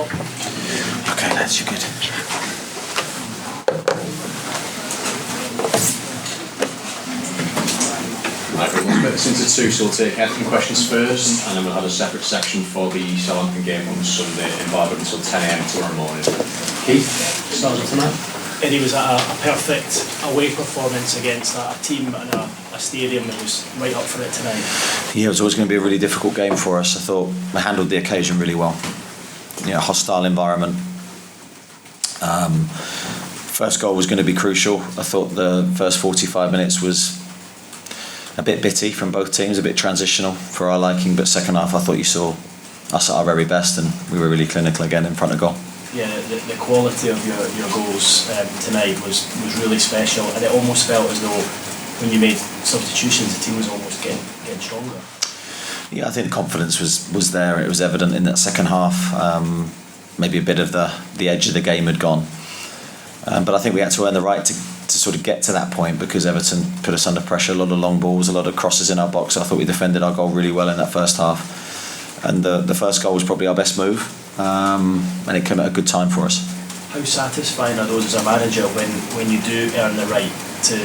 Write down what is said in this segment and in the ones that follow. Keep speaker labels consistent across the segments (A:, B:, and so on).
A: Okay, lads, you're good.
B: Right, we'll split this into two, so we'll take Everton questions first, and then we'll have a separate section for the Southampton game on Sunday, invited until 10 AM tomorrow morning. Keith, start with tonight.
C: Eddie was at a perfect away performance against a team and a stadium that was right up for it tonight.
A: Yeah, it was always going to be a really difficult game for us. I thought we handled the occasion really well. Hostile environment. First goal was going to be crucial. I thought the first 45 minutes was a bit bitty from both teams, a bit transitional for our liking, but second half I thought you saw us at our very best and we were really clinical again in front of goal.
C: Yeah, the quality of your goals tonight was really special, and it almost felt as though when you made substitutions the team was almost getting stronger.
A: Yeah, I think the confidence was there. It was evident in that second half. Maybe a bit of the edge of the game had gone, but I think we had to earn the right to sort of get to that point because Everton put us under pressure, a lot of long balls, a lot of crosses in our box. I thought we defended our goal really well in that first half, and the first goal was probably our best move, and it came at a good time for us.
C: How satisfying are those as a manager when you do earn the right to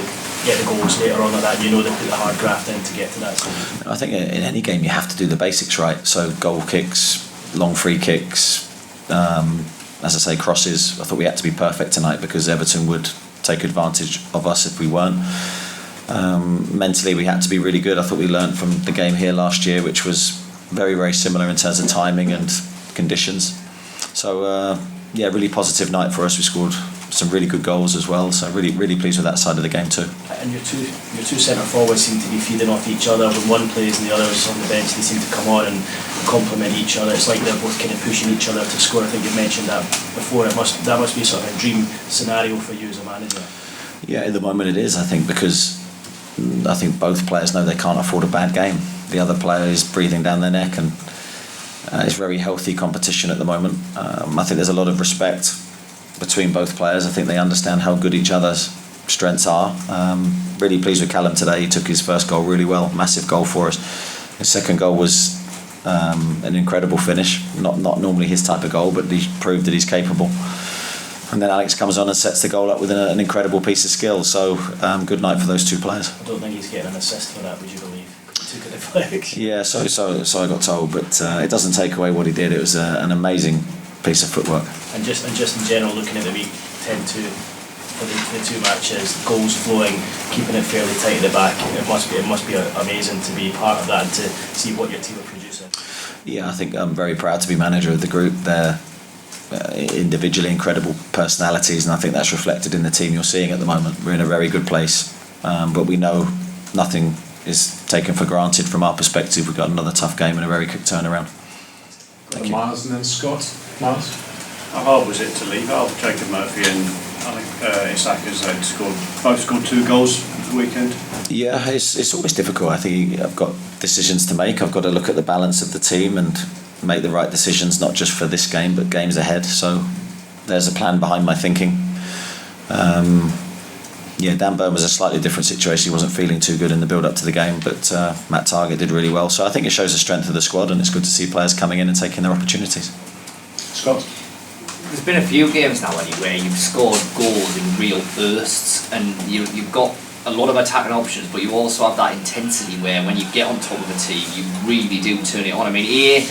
C: get the goals later on, like that? You know they put the hard graft in to get to that stage.
A: I think in any game you have to do the basics right, so goal kicks, long free kicks, as I say, crosses. I thought we had to be perfect tonight because Everton would take advantage of us if we weren't. Mentally we had to be really good. I thought we learned from the game here last year, which was very, very similar in terms of timing and conditions. So really positive night for us. We scored some really good goals as well, so really, really pleased with that side of the game too.
C: And your two centre forwards seem to be feeding off each other. When one plays and the other's on the bench, they seem to come on and complement each other. It's like they're both kind of pushing each other to score. I think you mentioned that before. That must be sort of a dream scenario for you as a manager.
A: Yeah, at the moment it is, I think, because I think both players know they can't afford a bad game. The other player is breathing down their neck, and it's very healthy competition at the moment. I think there's a lot of respect between both players. I think they understand how good each other's strengths are. Really pleased with Callum today. He took his first goal really well, massive goal for us. His second goal was an incredible finish, not normally his type of goal, but he proved that he's capable. And then Alex comes on and sets the goal up with an incredible piece of skill. So good night for those two players.
C: I don't think he's getting an assist for that, would you believe? He took a deflection.
A: Yeah, so I got told, but it doesn't take away what he did. It was an amazing piece of footwork.
C: And just in general, looking at the week 10-2 for the two matches, goals flowing, keeping it fairly tight at the back, it must be amazing to be part of that and to see what your team are producing.
A: Yeah, I think I'm very proud to be manager of the group. They're individually incredible personalities, and I think that's reflected in the team you're seeing at the moment. We're in a very good place, but we know nothing is taken for granted from our perspective. We've got another tough game and a very quick turnaround.
B: Thank you. Miles and then Scott. Miles?
D: How hard was it to leave out Jacob Murphy and I think Isak has both scored 2 goals the weekend?
A: Yeah, it's always difficult. I think I've got decisions to make. I've got to look at the balance of the team and make the right decisions, not just for this game but games ahead. So there's a plan behind my thinking. Dan Burn was a slightly different situation. He wasn't feeling too good in the build up to the game, but Matt Targett did really well. So I think it shows the strength of the squad, and it's good to see players coming in and taking their opportunities.
B: Scott?
E: There's been a few games now where you've scored goals in real bursts, and you've got a lot of attacking options, but you also have that intensity where when you get on top of a team, you really do turn it on. I mean,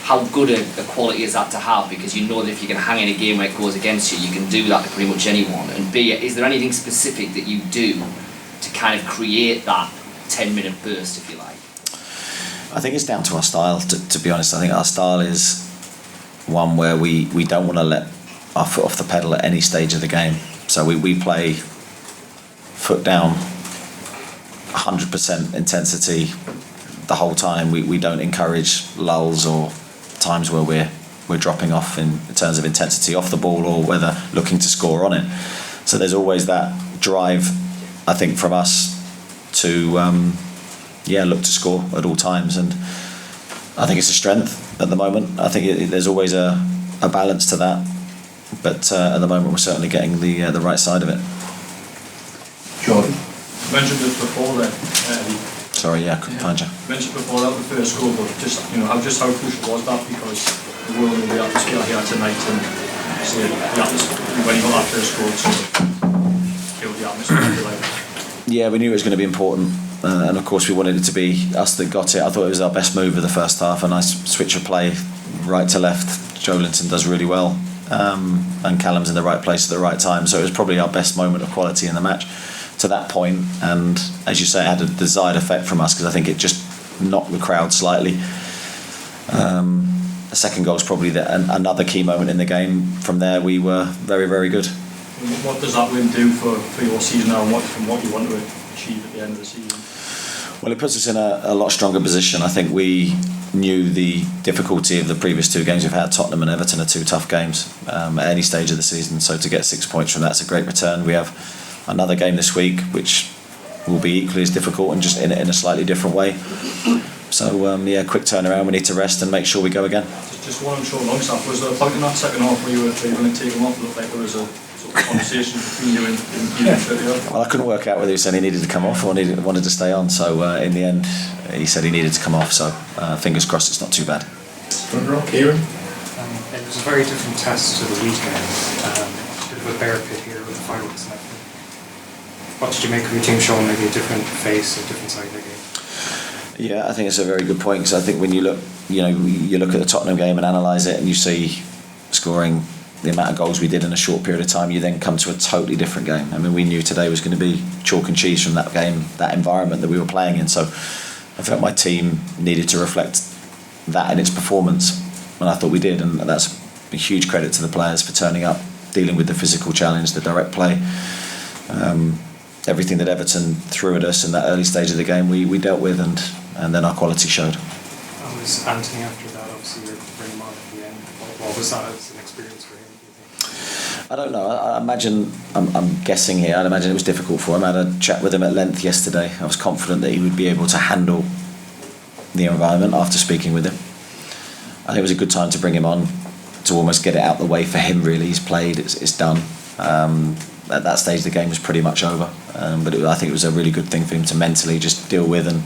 E: how good a quality is that to have, because you know that if you can hang in a game where it goes against you, you can do that to pretty much anyone. And B, is there anything specific that you do to kind of create that 10-minute burst, if you like?
A: I think it's down to our style, to be honest. I think our style is one where we don't want to let our foot off the pedal at any stage of the game. So we play foot down, 100% intensity the whole time. We don't encourage lulls or times where we're dropping off in terms of intensity off the ball or whether looking to score on it. So there's always that drive, I think, from us to look to score at all times, and I think it's a strength at the moment. I think there's always a balance to that, but at the moment we're certainly getting the right side of it.
B: Jordan?
F: You mentioned this before then,
A: Sorry, yeah, I couldn't find you.
F: You mentioned before that the first goal, but just how crucial was that, because the world of the atmosphere here tonight, and so the atmosphere when you got that first goal to build the atmosphere, if you like.
A: Yeah, we knew it was going to be important, and of course we wanted it to be us that got it. I thought it was our best move of the first half, a nice switch of play, right to left. Joelinton does really well, and Callum's in the right place at the right time, so it was probably our best moment of quality in the match to that point. And as you say, it had a desired effect from us, because I think it just knocked the crowd slightly. The second goal is probably another key moment in the game. From there we were very, very good.
F: What does that win do for your season now, and what you want to achieve at the end of the season?
A: Well, it puts us in a lot stronger position. I think we knew the difficulty of the previous two games we've had. Tottenham and Everton are two tough games at any stage of the season, so to get 6 points from that's a great return. We have another game this week which will be equally as difficult, and just in a slightly different way. So quick turnaround. We need to rest and make sure we go again.
F: Just one on short Longstaff. Was there a point in that second half where you were going to take him off? It looked like there was a sort of conversation between you and Keane.
A: Well, I couldn't work out whether he said he needed to come off or wanted to stay on. So in the end, he said he needed to come off. So fingers crossed, it's not too bad.
F: Kieran?
G: It was a very different test to the weekend. Bit of a bear pit here with the fireworks and everything. What did you make of your team showing maybe a different face, a different side of the game?
A: Yeah, I think it's a very good point, because I think when you look at the Tottenham game and analyse it, and you see scoring the amount of goals we did in a short period of time, you then come to a totally different game. I mean, we knew today was going to be chalk and cheese from that game, that environment that we were playing in. So I felt my team needed to reflect that in its performance, and I thought we did, and that's a huge credit to the players for turning up, dealing with the physical challenge, the direct play. Everything that Everton threw at us in that early stage of the game, we dealt with, and then our quality showed.
G: How was Anthony after that? Obviously, you're bringing him on at the end. What was that as an experience for him, do you think?
A: I don't know. I imagine, I'm guessing here, I'd imagine it was difficult for him. I had a chat with him at length yesterday. I was confident that he would be able to handle the environment after speaking with him. I think it was a good time to bring him on, to almost get it out the way for him, really. He's played, it's done. At that stage the game was pretty much over, but I think it was a really good thing for him to mentally just deal with and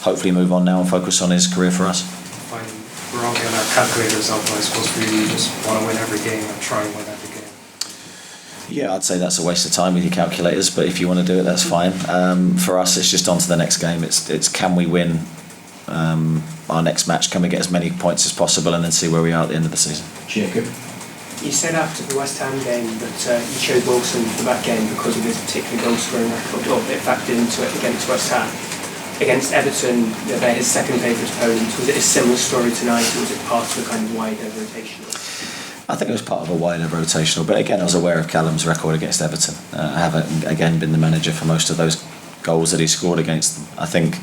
A: hopefully move on now and focus on his career for us.
G: Fine. We're all getting our calculators out, but I suppose for you just want to win every game and try and win every game.
A: Yeah, I'd say that's a waste of time with your calculators, but if you want to do it, that's fine. For us, it's just on to the next game. It's can we win our next match, can we get as many points as possible, and then see where we are at the end of the season.
B: Jacob?
H: You said after the West Ham game that you chose Wilson for that game because of his particular goal scoring record, or it factored into it against West Ham. Against Everton, they're his second favourite opponent. Was it a similar story tonight, or was it part of a kind of wider rotational?
A: I think it was part of a wider rotational, but again I was aware of Callum's record against Everton. I haven't again been the manager for most of those goals that he scored against them. I think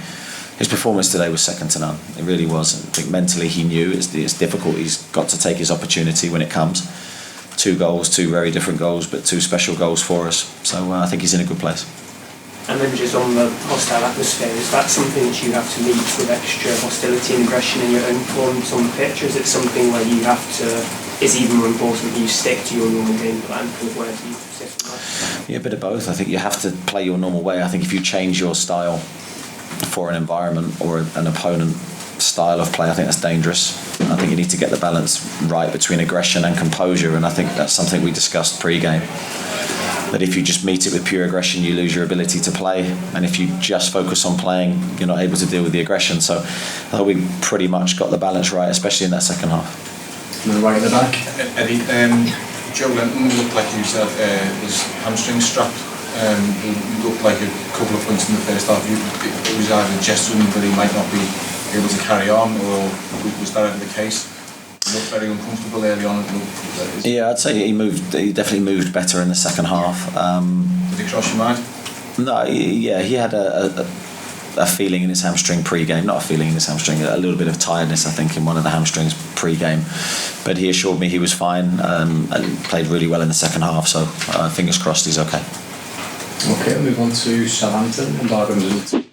A: his performance today was second to none. It really was. I think mentally he knew it's difficult. He's got to take his opportunity when it comes. 2 goals, 2 very different goals, but 2 special goals for us. So I think he's in a good place.
H: And then just on the hostile atmosphere, is that something that you have to meet with extra hostility and aggression in your own forms on the pitch, or is it something where you have to, is even more important that you stick to your normal game plan, kind of wherever you sit from that?
A: Yeah, a bit of both. I think you have to play your normal way. I think if you change your style for an environment or an opponent style of play, I think that's dangerous. I think you need to get the balance right between aggression and composure, and I think that's something we discussed pre-game. That if you just meet it with pure aggression, you lose your ability to play, and if you just focus on playing, you're not able to deal with the aggression. So I thought we pretty much got the balance right, especially in that second half.
B: And then right at the back.
I: Eddie, Joelinton looked like he said his hamstring strapped. He looked like a couple of points in the first half. It was either gesturing that he might not be able to carry on, or was that ever the case? He looked very uncomfortable early on.
A: Yeah, I'd say he definitely moved better in the second half.
I: Did it cross your mind?
A: No, he had a feeling in his hamstring pre-game, not a feeling in his hamstring, a little bit of tiredness I think in one of the hamstrings pre-game, but he assured me he was fine, and played really well in the second half, so fingers crossed he's okay.
B: Okay, we'll move on to Southampton and Bargain.